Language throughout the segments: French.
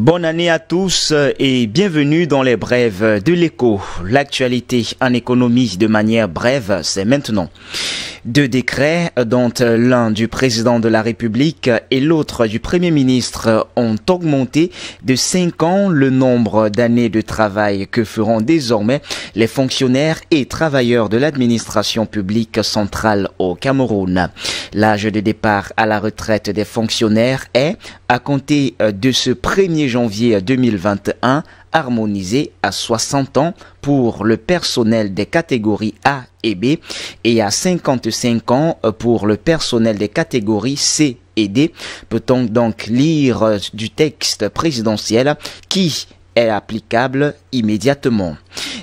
Bonne année à tous et bienvenue dans les brèves de l'écho. L'actualité en économie de manière brève, c'est maintenant. Deux décrets, dont l'un du président de la République et l'autre du Premier ministre, ont augmenté de 5 ans le nombre d'années de travail que feront désormais les fonctionnaires et travailleurs de l'administration publique centrale au Cameroun. L'âge de départ à la retraite des fonctionnaires est, à compter de ce 1er janvier 2021, harmonisé à 60 ans pour le personnel des catégories A et B et à 55 ans pour le personnel des catégories C et D. Peut-on donc lire du texte présidentiel qui est applicable immédiatement.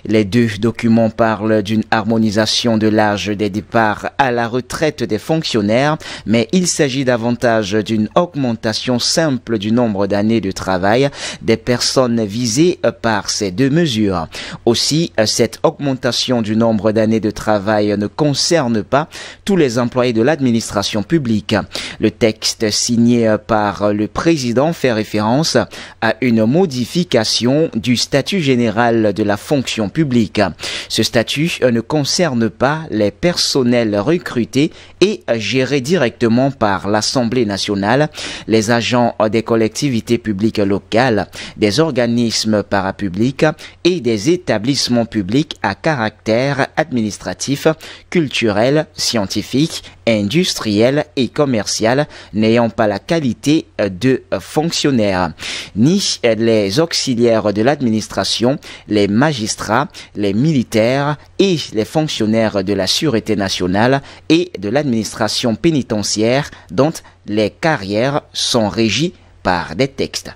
Les deux documents parlent d'une harmonisation de l'âge des départs à la retraite des fonctionnaires, mais il s'agit davantage d'une augmentation simple du nombre d'années de travail des personnes visées par ces deux mesures. Aussi, cette augmentation du nombre d'années de travail ne concerne pas tous les employés de l'administration publique. Le texte signé par le président fait référence à une modification du statut général de la fonction publique. Ce statut ne concerne pas les personnels recrutés et gérés directement par l'Assemblée nationale, les agents des collectivités publiques locales, des organismes parapublics et des établissements publics à caractère administratif, culturel, scientifique, industriel et commercial n'ayant pas la qualité de fonctionnaire, ni les auxiliaires de l'administration, les magistrats, les militaires et les fonctionnaires de la Sûreté nationale et de l'administration pénitentiaire dont les carrières sont régies par des textes.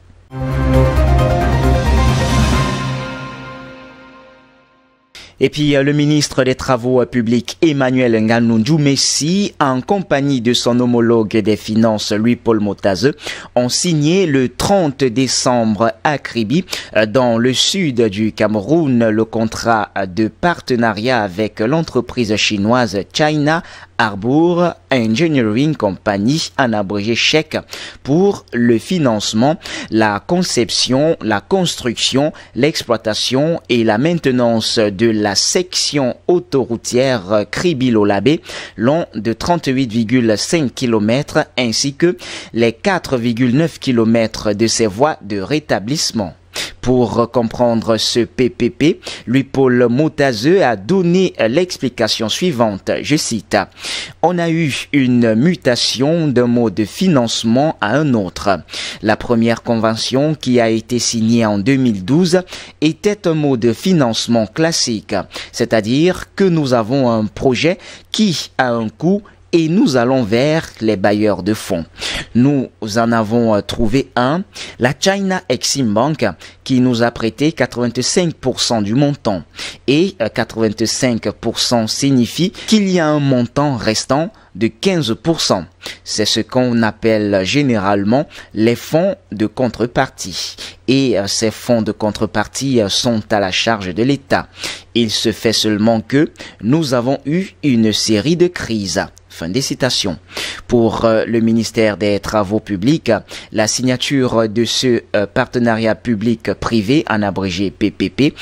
Et puis, le ministre des Travaux publics, Emmanuel Ngannou Messi, en compagnie de son homologue des Finances, Louis-Paul Motazeux, ont signé le 30 décembre à Kribi, dans le sud du Cameroun, le contrat de partenariat avec l'entreprise chinoise China Harbour Engineering Company, en abrégé chèque, pour le financement, la conception, la construction, l'exploitation et la maintenance de la section autoroutière Kribi-Lolabé, long de 38,5 km, ainsi que les 4,9 km de ses voies de rétablissement. Pour comprendre ce PPP, Louis-Paul Motazeux a donné l'explication suivante, je cite: « On a eu une mutation d'un mode de financement à un autre. La première convention qui a été signée en 2012 était un mode de financement classique, c'est-à-dire que nous avons un projet qui a un coût et nous allons vers les bailleurs de fonds. Nous en avons trouvé un, la China Exim Bank, qui nous a prêté 85% du montant. Et 85% signifie qu'il y a un montant restant de 15%. C'est ce qu'on appelle généralement les fonds de contrepartie. Et ces fonds de contrepartie sont à la charge de l'État. Il se fait seulement que nous avons eu une série de crises. » Fin des citations. Pour le ministère des Travaux publics, la signature de ce partenariat public-privé, en abrégé PPP,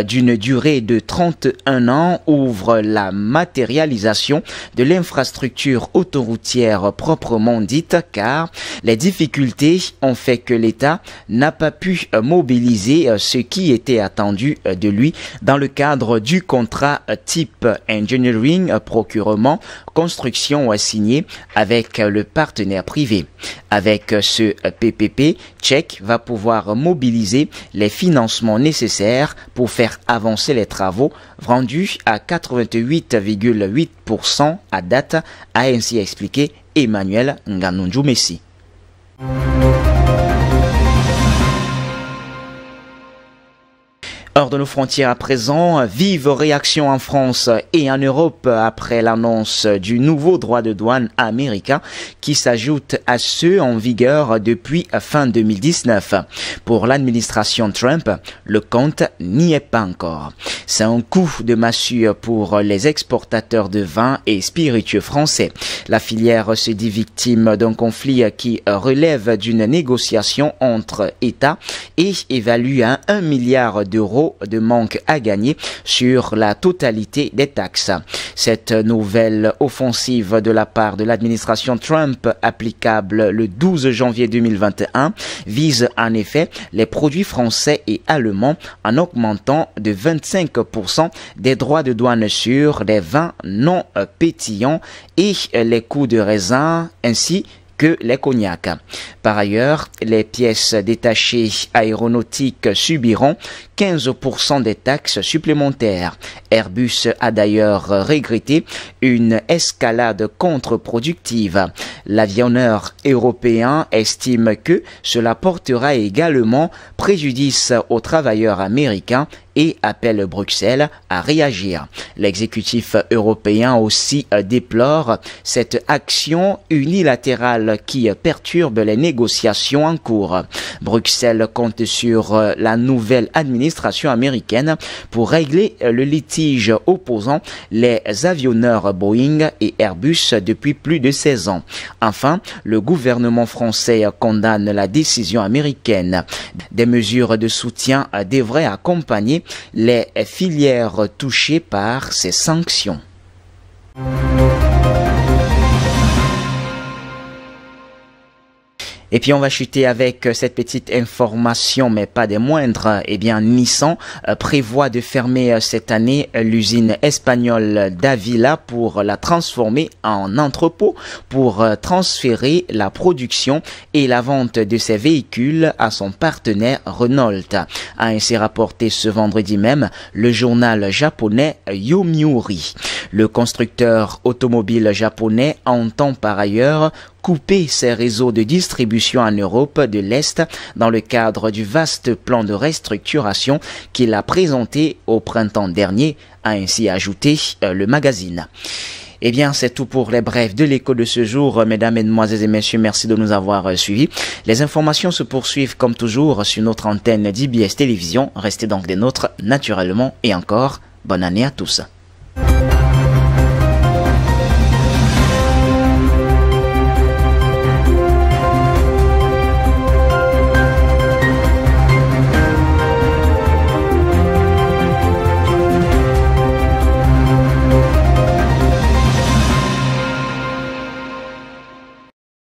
d'une durée de 31 ans ouvre la matérialisation de l'infrastructure autoroutière proprement dite, car les difficultés ont fait que l'État n'a pas pu mobiliser ce qui était attendu de lui dans le cadre du contrat type engineering, procurement, construction signé avec le partenaire privé. Avec ce PPP, Tchèque va pouvoir mobiliser les financements nécessaires pour faire avancer les travaux, rendus à 88,8% à date, a ainsi expliqué Emmanuel Ngannou Messi. Hors de nos frontières à présent, vive réaction en France et en Europe après l'annonce du nouveau droit de douane américain qui s'ajoute à ceux en vigueur depuis fin 2019. Pour l'administration Trump, le compte n'y est pas encore. C'est un coup de massue pour les exportateurs de vin et spiritueux français. La filière se dit victime d'un conflit qui relève d'une négociation entre États et évalue à 1 milliard d'euros de manque à gagner sur la totalité des taxes. Cette nouvelle offensive de la part de l'administration Trump applicable le 12 janvier 2021 vise en effet les produits français et allemands en augmentant de 25% des droits de douane sur les vins non pétillants et les coûts de raisin ainsi que les cognacs. Par ailleurs, les pièces détachées aéronautiques subiront 15% des taxes supplémentaires. Airbus a d'ailleurs regretté une escalade contre-productive. L'avionneur européen estime que cela portera également préjudice aux travailleurs américains et appelle Bruxelles à réagir. L'exécutif européen aussi déplore cette action unilatérale qui perturbe les négociations en cours. Bruxelles compte sur la nouvelle administration américaine pour régler le litige opposant les avionneurs Boeing et Airbus depuis plus de 16 ans. Enfin, le gouvernement français condamne la décision américaine. Des mesures de soutien devraient accompagner les filières touchées par ces sanctions. Et puis on va chuter avec cette petite information, mais pas des moindres. Eh bien, Nissan prévoit de fermer cette année l'usine espagnole d'Avila pour la transformer en entrepôt pour transférer la production et la vente de ses véhicules à son partenaire Renault. A ainsi rapporté ce vendredi même le journal japonais Yomiuri. Le constructeur automobile japonais entend par ailleurs couper ses réseaux de distribution en Europe de l'Est dans le cadre du vaste plan de restructuration qu'il a présenté au printemps dernier, a ainsi ajouté le magazine. Eh bien, c'est tout pour les brefs de l'écho de ce jour. Mesdames, Mesdemoiselles et Messieurs, merci de nous avoir suivis. Les informations se poursuivent comme toujours sur notre antenne d'IBS Télévision. Restez donc des nôtres naturellement et encore, bonne année à tous.